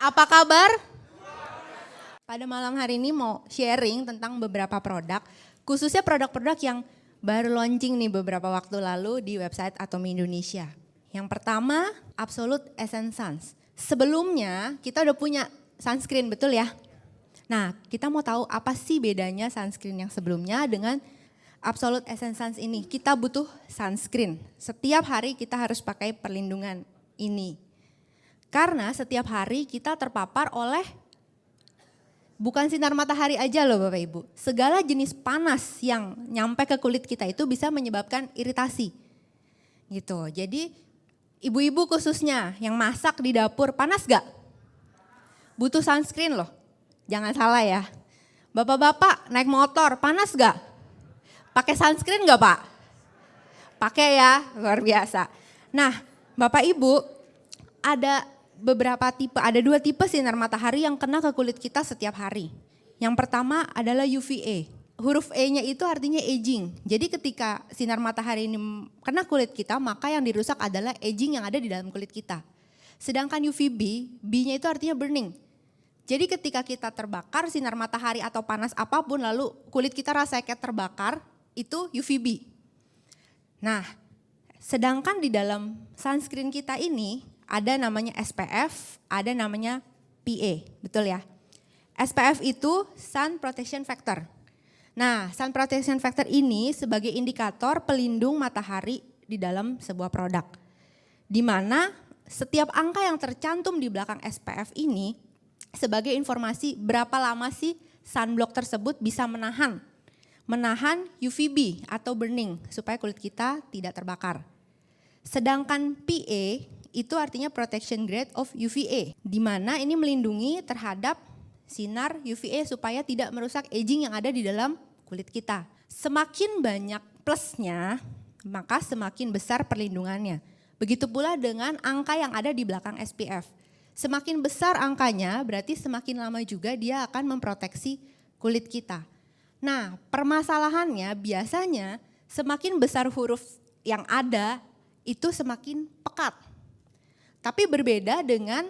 Apa kabar? Pada malam hari ini mau sharing tentang beberapa produk, khususnya produk-produk yang baru launching nih beberapa waktu lalu di website Atomy Indonesia. Yang pertama, Absolute Essence Suns. Sebelumnya kita udah punya sunscreen, betul ya? Nah, kita mau tahu apa sih bedanya sunscreen yang sebelumnya dengan Absolute Essence Suns ini. Kita butuh sunscreen. Setiap hari kita harus pakai perlindungan ini. Karena setiap hari kita terpapar oleh bukan sinar matahari aja loh Bapak Ibu. Segala jenis panas yang nyampe ke kulit kita itu bisa menyebabkan iritasi. Gitu. Jadi ibu-ibu khususnya yang masak di dapur, panas gak? Butuh sunscreen loh. Jangan salah ya. Bapak-bapak naik motor, panas gak? Pakai sunscreen gak Pak? Pakai ya, luar biasa. Nah Bapak Ibu ada dua tipe sinar matahari yang kena ke kulit kita setiap hari. Yang pertama adalah UVA. Huruf E-nya itu artinya aging. Jadi ketika sinar matahari ini kena kulit kita, maka yang dirusak adalah aging yang ada di dalam kulit kita. Sedangkan UVB, B-nya itu artinya burning. Jadi ketika kita terbakar sinar matahari atau panas apapun lalu kulit kita rasanya kayak terbakar, itu UVB. Nah, sedangkan di dalam sunscreen kita ini ada namanya SPF, ada namanya PA, betul ya? SPF itu Sun Protection Factor. Nah, Sun Protection Factor ini sebagai indikator pelindung matahari di dalam sebuah produk. Di mana setiap angka yang tercantum di belakang SPF ini sebagai informasi berapa lama sih sunblock tersebut bisa menahan UVB atau burning supaya kulit kita tidak terbakar. Sedangkan PA itu artinya protection grade of UVA, di mana ini melindungi terhadap sinar UVA supaya tidak merusak aging yang ada di dalam kulit kita. Semakin banyak plusnya, maka semakin besar perlindungannya. Begitu pula dengan angka yang ada di belakang SPF. Semakin besar angkanya, berarti semakin lama juga dia akan memproteksi kulit kita. Nah, permasalahannya biasanya semakin besar huruf yang ada, itu semakin pekat. Tapi berbeda dengan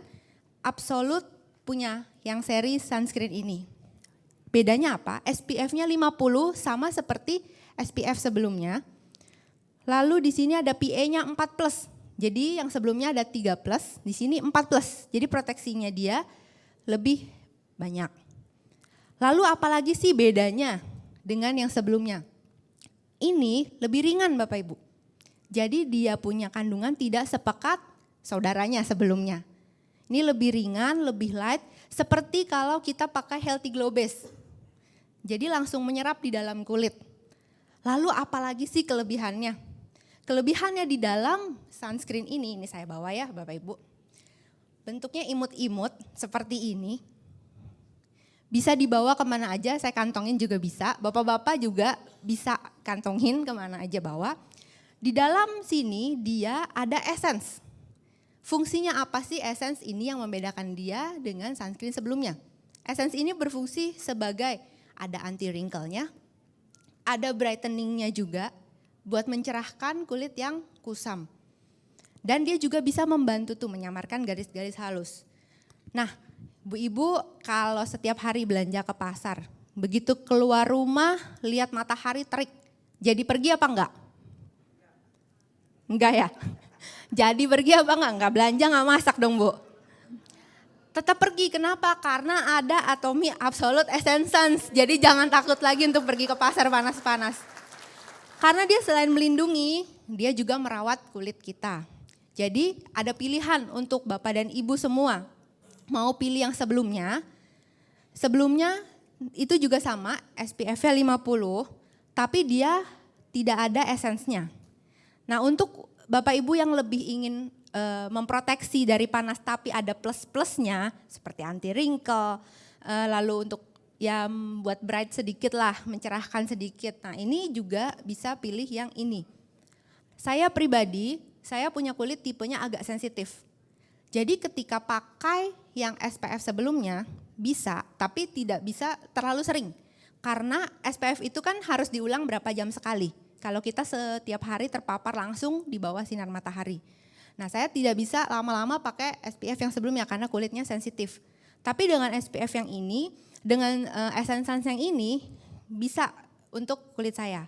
Absolute punya yang seri sunscreen ini. Bedanya apa? SPF-nya 50 sama seperti SPF sebelumnya. Lalu di sini ada PA-nya 4+. Jadi yang sebelumnya ada 3+, di sini 4+. Jadi proteksinya dia lebih banyak. Lalu apalagi sih bedanya dengan yang sebelumnya? Ini lebih ringan Bapak Ibu. Jadi dia punya kandungan tidak sepekat saudaranya sebelumnya. Ini lebih ringan, lebih light, seperti kalau kita pakai Healthy Glow Base. Jadi langsung menyerap di dalam kulit. Lalu apalagi sih kelebihannya? Kelebihannya di dalam sunscreen ini saya bawa ya Bapak Ibu. Bentuknya imut-imut seperti ini. Bisa dibawa kemana aja, saya kantongin juga bisa. Bapak-bapak juga bisa kantongin kemana aja bawa. Di dalam sini dia ada essence. Fungsinya apa sih essence ini yang membedakan dia dengan sunscreen sebelumnya? Essence ini berfungsi sebagai ada anti wrinkle-nya, ada brightening-nya juga buat mencerahkan kulit yang kusam. Dan dia juga bisa membantu tuh menyamarkan garis-garis halus. Nah, Bu-ibu kalau setiap hari belanja ke pasar, begitu keluar rumah lihat matahari terik, jadi pergi apa enggak? Enggak ya? Jadi pergi apa enggak? Enggak belanja, enggak masak dong Bu. Tetap pergi, kenapa? Karena ada Atomy Absolute Essence Suns. Jadi jangan takut lagi untuk pergi ke pasar panas-panas. Karena dia selain melindungi, dia juga merawat kulit kita. Jadi ada pilihan untuk Bapak dan Ibu semua. Mau pilih yang sebelumnya itu juga sama SPF-nya 50, tapi dia tidak ada essence-nya. Nah untuk Bapak Ibu yang lebih ingin memproteksi dari panas tapi ada plus-plusnya seperti anti wrinkle, lalu untuk ya buat bright sedikit lah, mencerahkan sedikit. Nah ini juga bisa pilih yang ini. Saya pribadi, saya punya kulit tipenya agak sensitif. Jadi ketika pakai yang SPF sebelumnya bisa, tapi tidak bisa terlalu sering. Karena SPF itu kan harus diulang berapa jam sekali. Kalau kita setiap hari terpapar langsung di bawah sinar matahari. Nah, saya tidak bisa lama-lama pakai SPF yang sebelumnya karena kulitnya sensitif. Tapi dengan SPF yang ini, dengan Essence yang ini bisa untuk kulit saya.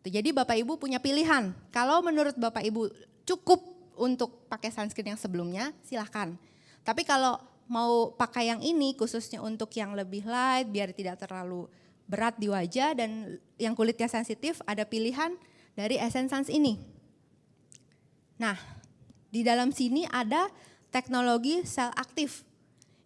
Jadi Bapak Ibu punya pilihan. Kalau menurut Bapak Ibu cukup untuk pakai sunscreen yang sebelumnya, silahkan. Tapi kalau mau pakai yang ini khususnya untuk yang lebih light biar tidak terlalu berat di wajah dan yang kulitnya sensitif, ada pilihan dari Essence ini. Nah, di dalam sini ada teknologi sel aktif.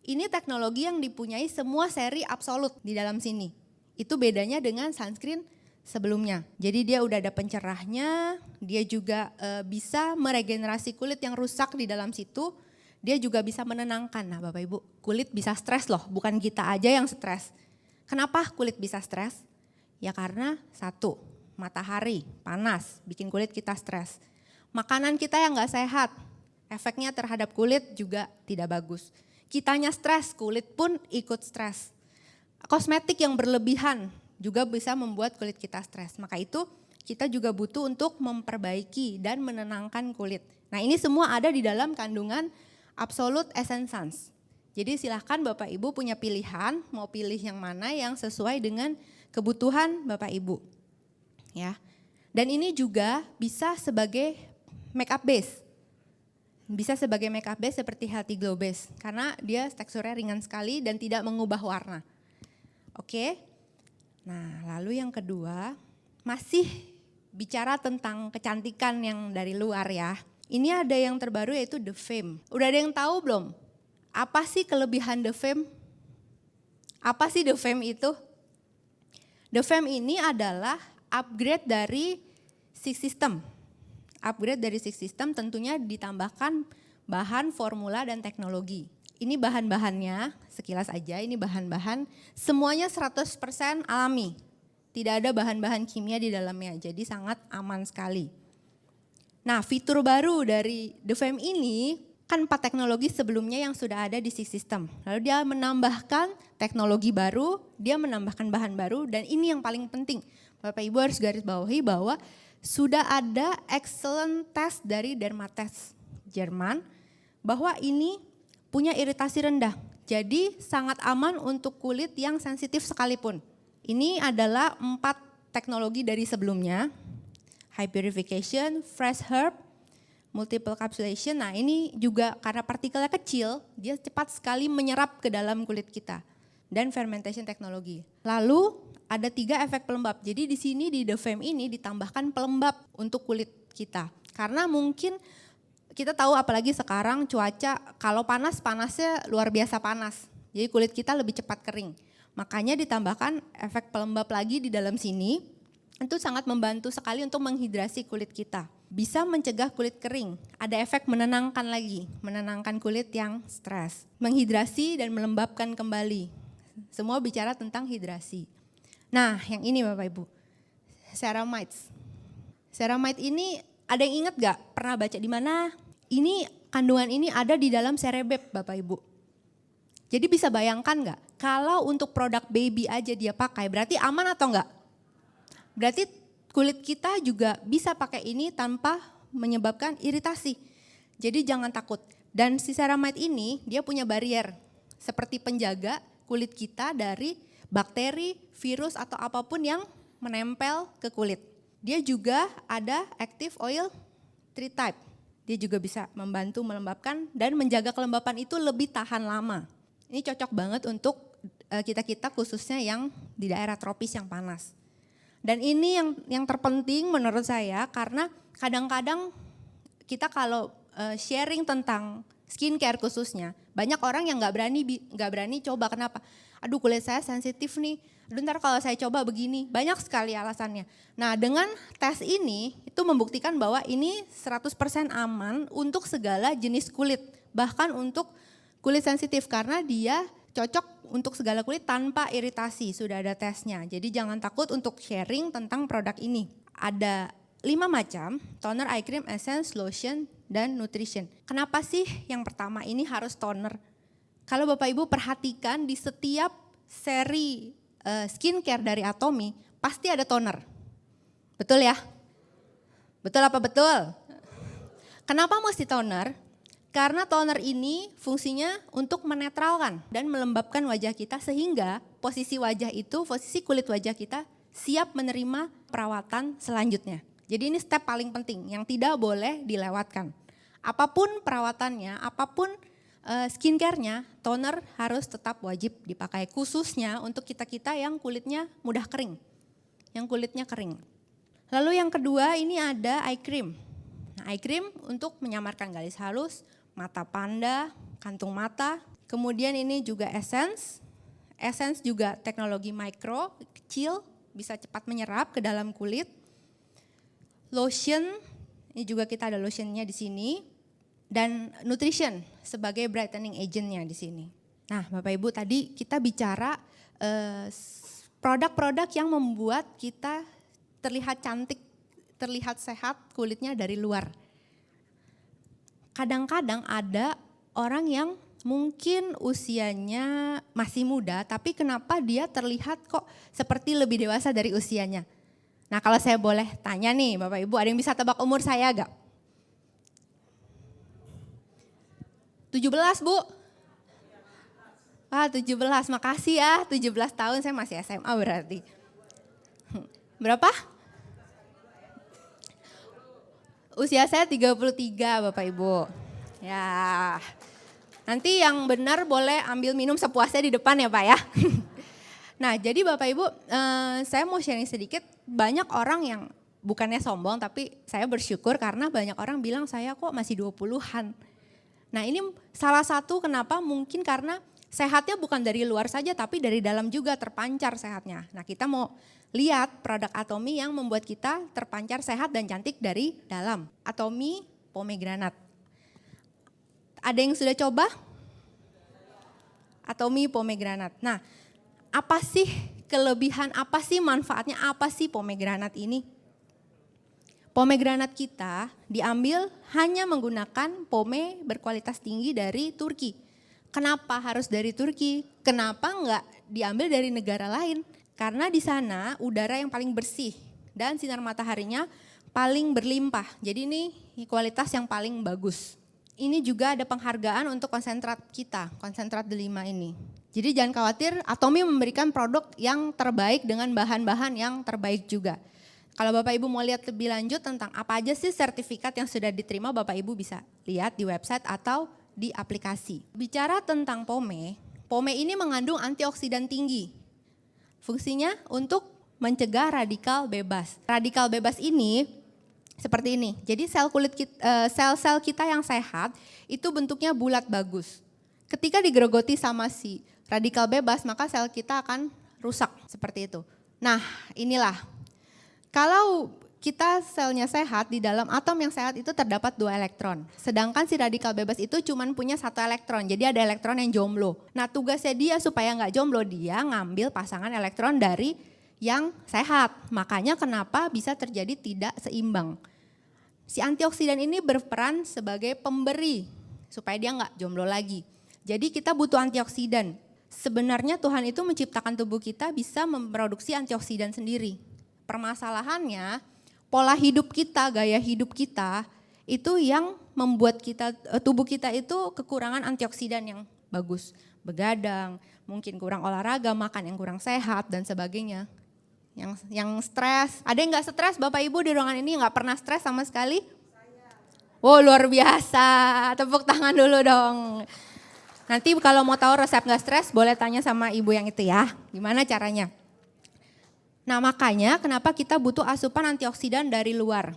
Ini teknologi yang dipunyai semua seri Absolut di dalam sini. Itu bedanya dengan sunscreen sebelumnya. Jadi dia udah ada pencerahnya, dia juga bisa meregenerasi kulit yang rusak di dalam situ. Dia juga bisa menenangkan. Nah Bapak Ibu, kulit bisa stres loh, bukan kita aja yang stres. Kenapa kulit bisa stres? Ya karena satu, matahari, panas, bikin kulit kita stres. Makanan kita yang gak sehat, efeknya terhadap kulit juga tidak bagus. Kitanya stres, kulit pun ikut stres. Kosmetik yang berlebihan juga bisa membuat kulit kita stres. Maka itu kita juga butuh untuk memperbaiki dan menenangkan kulit. Nah ini semua ada di dalam kandungan Absolut Essence. Jadi silahkan Bapak Ibu punya pilihan, mau pilih yang mana yang sesuai dengan kebutuhan Bapak Ibu. Ya. Dan ini juga bisa sebagai makeup base. Bisa sebagai makeup base seperti Healthy Glow Base karena dia teksturnya ringan sekali dan tidak mengubah warna. Oke. Nah, lalu yang kedua, masih bicara tentang kecantikan yang dari luar ya. Ini ada yang terbaru yaitu The Fame. Udah ada yang tahu belum? Apa sih kelebihan The Fame? Apa sih The Fame itu? The Fame ini adalah upgrade dari Six System. Upgrade dari Six System tentunya ditambahkan bahan, formula, dan teknologi. Ini bahan-bahannya, sekilas aja ini bahan-bahan semuanya 100% alami. Tidak ada bahan-bahan kimia di dalamnya, jadi sangat aman sekali. Nah fitur baru dari The Fame ini kan 4 teknologi sebelumnya yang sudah ada di Six System. Lalu dia menambahkan teknologi baru, dia menambahkan bahan baru dan ini yang paling penting. Bapak Ibu harus garis bawahi bahwa sudah ada excellent test dari Dermatest Jerman bahwa ini punya iritasi rendah. Jadi sangat aman untuk kulit yang sensitif sekalipun. Ini adalah 4 teknologi dari sebelumnya. High purification, fresh herb, multiple capsulation. Nah ini juga karena partikelnya kecil, dia cepat sekali menyerap ke dalam kulit kita. Dan fermentation teknologi. Lalu ada 3 efek pelembab. Jadi di sini di The Fame ini ditambahkan pelembab untuk kulit kita. Karena mungkin kita tahu apalagi sekarang cuaca kalau panas, panasnya luar biasa panas. Jadi kulit kita lebih cepat kering. Makanya ditambahkan efek pelembab lagi di dalam sini. Itu sangat membantu sekali untuk menghidrasi kulit kita. Bisa mencegah kulit kering, ada efek menenangkan lagi, menenangkan kulit yang stres. Menghidrasi dan melembabkan kembali. Semua bicara tentang hidrasi. Nah yang ini Bapak Ibu, Ceramides. Ceramide ini ada yang ingat gak? Pernah baca di mana? Ini kandungan ini ada di dalam Cerebeb Bapak Ibu. Jadi bisa bayangkan gak? Kalau untuk produk baby aja dia pakai, berarti aman atau enggak? Berarti kulit kita juga bisa pakai ini tanpa menyebabkan iritasi. Jadi jangan takut. Dan si ceramide ini dia punya barrier seperti penjaga kulit kita dari bakteri, virus atau apapun yang menempel ke kulit. Dia juga ada active oil 3 type. Dia juga bisa membantu melembabkan dan menjaga kelembapan itu lebih tahan lama. Ini cocok banget untuk kita-kita khususnya yang di daerah tropis yang panas. Dan ini yang terpenting menurut saya karena kadang-kadang kita kalau sharing tentang skincare khususnya, banyak orang yang nggak berani coba. Kenapa? Aduh kulit saya sensitif nih, aduh ntar kalau saya coba begini, banyak sekali alasannya. Nah dengan tes ini itu membuktikan bahwa ini 100% aman untuk segala jenis kulit, bahkan untuk kulit sensitif karena dia cocok untuk segala kulit tanpa iritasi, sudah ada tesnya. Jadi jangan takut untuk sharing tentang produk ini. Ada 5 macam, toner, eye cream, essence, lotion, dan nutrition. Kenapa sih yang pertama ini harus toner? Kalau Bapak Ibu perhatikan di setiap seri skincare dari Atomy, pasti ada toner. Betul ya? Betul apa betul? Kenapa mesti toner? Karena toner ini fungsinya untuk menetralkan dan melembabkan wajah kita sehingga posisi wajah itu, posisi kulit wajah kita siap menerima perawatan selanjutnya. Jadi ini step paling penting yang tidak boleh dilewatkan. Apapun perawatannya, apapun skincare-nya, toner harus tetap wajib dipakai. Khususnya untuk kita-kita yang kulitnya mudah kering, yang kulitnya kering. Lalu yang kedua ini ada eye cream. Nah, eye cream untuk menyamarkan garis halus, mata panda, kantung mata. Kemudian ini juga essence. Essence juga teknologi micro, kecil, bisa cepat menyerap ke dalam kulit. Lotion, ini juga kita ada lotionnya di sini. Dan nutrition sebagai brightening agentnya di sini. Nah, Bapak Ibu tadi kita bicara produk-produk yang membuat kita terlihat cantik, terlihat sehat kulitnya dari luar. Kadang-kadang ada orang yang mungkin usianya masih muda, tapi kenapa dia terlihat kok seperti lebih dewasa dari usianya. Nah, kalau saya boleh tanya nih Bapak Ibu, ada yang bisa tebak umur saya gak? 17 Bu? Wah 17, makasih ya, 17 tahun saya masih SMA berarti. Berapa? Usia saya 33 Bapak Ibu. Ya, nanti yang benar boleh ambil minum sepuasnya di depan ya Pak ya. Nah jadi Bapak Ibu, saya mau sharing sedikit, banyak orang yang bukannya sombong tapi saya bersyukur karena banyak orang bilang saya kok masih 20-an. Nah ini salah satu kenapa mungkin karena sehatnya bukan dari luar saja tapi dari dalam juga terpancar sehatnya. Nah kita mau lihat produk Atomy yang membuat kita terpancar sehat dan cantik dari dalam. Atomy pomegranate. Ada yang sudah coba? Atomy pomegranate. Nah apa sih kelebihan, apa sih manfaatnya, apa sih pomegranate ini? Pomegranate kita diambil hanya menggunakan pome berkualitas tinggi dari Turki. Kenapa harus dari Turki? Kenapa enggak diambil dari negara lain? Karena di sana udara yang paling bersih dan sinar mataharinya paling berlimpah. Jadi ini kualitas yang paling bagus. Ini juga ada penghargaan untuk konsentrat kita, konsentrat delima ini. Jadi jangan khawatir, Atomy memberikan produk yang terbaik dengan bahan-bahan yang terbaik juga. Kalau Bapak Ibu mau lihat lebih lanjut tentang apa aja sih sertifikat yang sudah diterima, Bapak Ibu bisa lihat di website atau di aplikasi. Bicara tentang pome, pome ini mengandung antioksidan tinggi. Fungsinya untuk mencegah radikal bebas. Radikal bebas ini seperti ini. Jadi sel-sel kita yang sehat itu bentuknya bulat bagus. Ketika digerogoti sama si radikal bebas, maka sel kita akan rusak seperti itu. Nah, inilah. Kalau kita selnya sehat, di dalam atom yang sehat itu terdapat 2 elektron. Sedangkan si radikal bebas itu cuma punya 1 elektron, jadi ada elektron yang jomblo. Nah tugasnya dia supaya nggak jomblo, dia ngambil pasangan elektron dari yang sehat. Makanya kenapa bisa terjadi tidak seimbang. Si antioksidan ini berperan sebagai pemberi, supaya dia nggak jomblo lagi. Jadi kita butuh antioksidan. Sebenarnya Tuhan itu menciptakan tubuh kita bisa memproduksi antioksidan sendiri. Permasalahannya, pola hidup kita, gaya hidup kita itu yang membuat kita tubuh kita itu kekurangan antioksidan yang bagus. Begadang, mungkin kurang olahraga, makan yang kurang sehat dan sebagainya. Yang stres, ada yang nggak stres Bapak Ibu di ruangan ini nggak pernah stres sama sekali? Oh luar biasa, tepuk tangan dulu dong. Nanti kalau mau tahu resep nggak stres boleh tanya sama ibu yang itu ya, gimana caranya. Nah makanya kenapa kita butuh asupan antioksidan dari luar.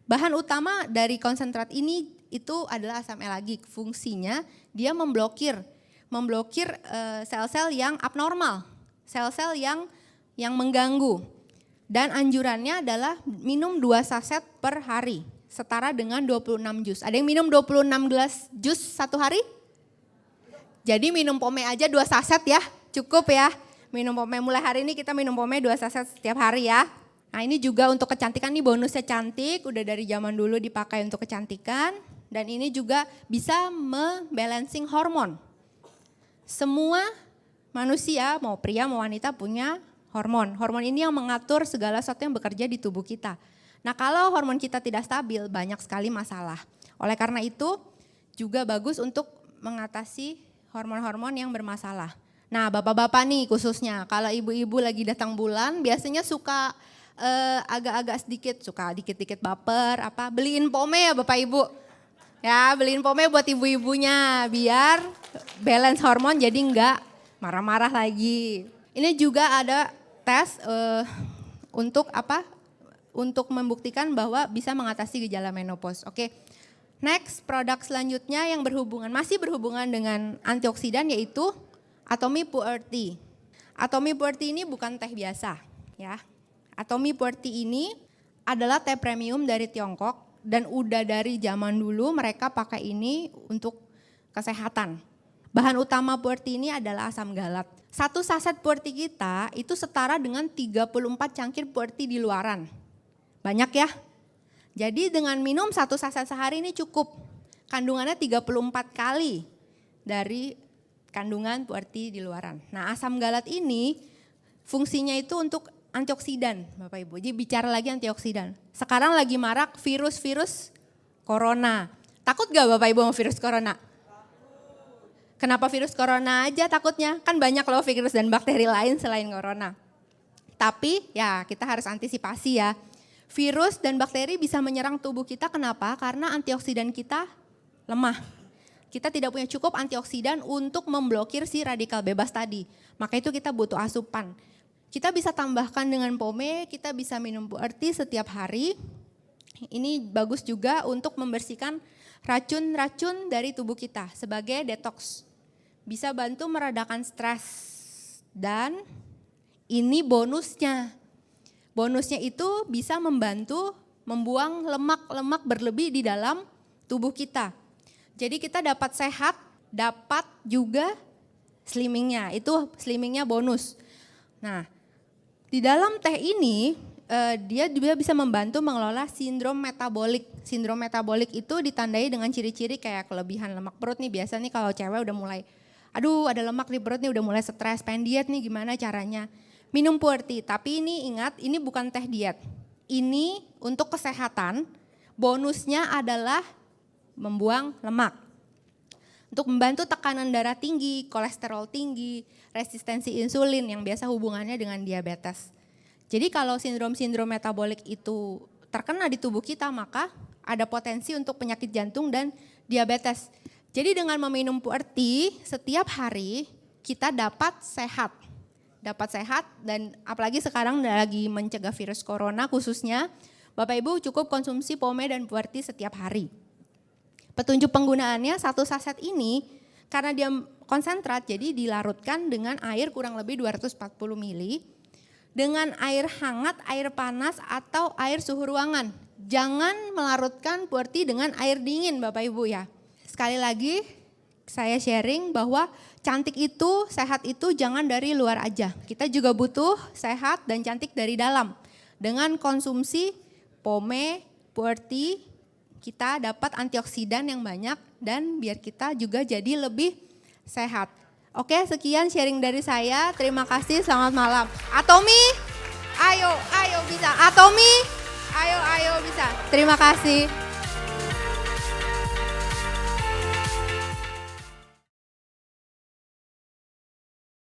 Bahan utama dari konsentrat ini itu adalah asam elagik. Fungsinya dia memblokir sel-sel yang abnormal, sel-sel yang mengganggu. Dan anjurannya adalah minum 2 saset per hari, setara dengan 26 jus. Ada yang minum 26 gelas jus satu hari? Jadi minum pome aja 2 saset ya, cukup ya. Minum pome, mulai hari ini kita minum pome 2 saset setiap hari ya. Nah ini juga untuk kecantikan, nih bonusnya cantik, udah dari zaman dulu dipakai untuk kecantikan. Dan ini juga bisa membalancing hormon. Semua manusia, mau pria mau wanita punya hormon. Hormon ini yang mengatur segala sesuatu yang bekerja di tubuh kita. Nah kalau hormon kita tidak stabil banyak sekali masalah. Oleh karena itu juga bagus untuk mengatasi hormon-hormon yang bermasalah. Nah, bapak-bapak nih khususnya, kalau ibu-ibu lagi datang bulan biasanya suka agak-agak sedikit, suka dikit-dikit baper, beliin pome ya Bapak Ibu. Ya, beliin pome buat ibu-ibunya biar balance hormon jadi enggak marah-marah lagi. Ini juga ada tes untuk Untuk membuktikan bahwa bisa mengatasi gejala menopause. Oke. Next, produk selanjutnya yang masih berhubungan dengan antioksidan yaitu Atomy Puerty. Atomy Puerty ini bukan teh biasa, ya. Atomy Puerty ini adalah teh premium dari Tiongkok dan udah dari zaman dulu mereka pakai ini untuk kesehatan. Bahan utama Puerty ini adalah asam galat. Satu saset Puerty kita itu setara dengan 34 cangkir Puerty di luaran. Banyak ya. Jadi dengan minum satu saset sehari ini cukup. Kandungannya 34 kali dari kandungan Puerty di luaran. Nah, asam galat ini fungsinya itu untuk antioksidan, Bapak Ibu. Jadi bicara lagi antioksidan. Sekarang lagi marak virus-virus corona. Takut gak Bapak Ibu sama virus corona? Kenapa virus corona aja takutnya? Kan banyak loh virus dan bakteri lain selain corona. Tapi ya kita harus antisipasi ya. Virus dan bakteri bisa menyerang tubuh kita, kenapa? Karena antioksidan kita lemah. Kita tidak punya cukup antioksidan untuk memblokir si radikal bebas tadi. Maka itu kita butuh asupan. Kita bisa tambahkan dengan pome, kita bisa minum Puerty setiap hari. Ini bagus juga untuk membersihkan racun-racun dari tubuh kita sebagai detox. Bisa bantu meredakan stres. Dan ini bonusnya. Bonusnya itu bisa membantu membuang lemak-lemak berlebih di dalam tubuh kita. Jadi kita dapat sehat, dapat juga slimmingnya, itu slimmingnya bonus. Nah, di dalam teh ini dia juga bisa membantu mengelola sindrom metabolik. Sindrom metabolik itu ditandai dengan ciri-ciri kayak kelebihan lemak perut nih. Biasa nih kalau cewek udah mulai, aduh ada lemak di perut nih, udah mulai stres, pengen diet nih, gimana caranya. Minum Puerty, tapi ini ingat ini bukan teh diet. Ini untuk kesehatan, bonusnya adalah membuang lemak. Untuk membantu tekanan darah tinggi, kolesterol tinggi, resistensi insulin yang biasa hubungannya dengan diabetes. Jadi kalau sindrom-sindrom metabolik itu terkena di tubuh kita, maka ada potensi untuk penyakit jantung dan diabetes. Jadi dengan meminum Puerty setiap hari kita dapat sehat. Dapat sehat dan apalagi sekarang lagi mencegah virus corona khususnya, Bapak Ibu cukup konsumsi pome dan Puerty setiap hari. Petunjuk penggunaannya satu saset ini karena dia konsentrat jadi dilarutkan dengan air kurang lebih 240 ml dengan air hangat, air panas atau air suhu ruangan. Jangan melarutkan Puerty dengan air dingin Bapak Ibu ya. Sekali lagi saya sharing bahwa cantik itu, sehat itu jangan dari luar aja. Kita juga butuh sehat dan cantik dari dalam. Dengan konsumsi pome, Puerty, kita dapat antioksidan yang banyak dan biar kita juga jadi lebih sehat. Oke, sekian sharing dari saya. Terima kasih, selamat malam. Atomy, ayo bisa. Atomy, ayo bisa. Terima kasih.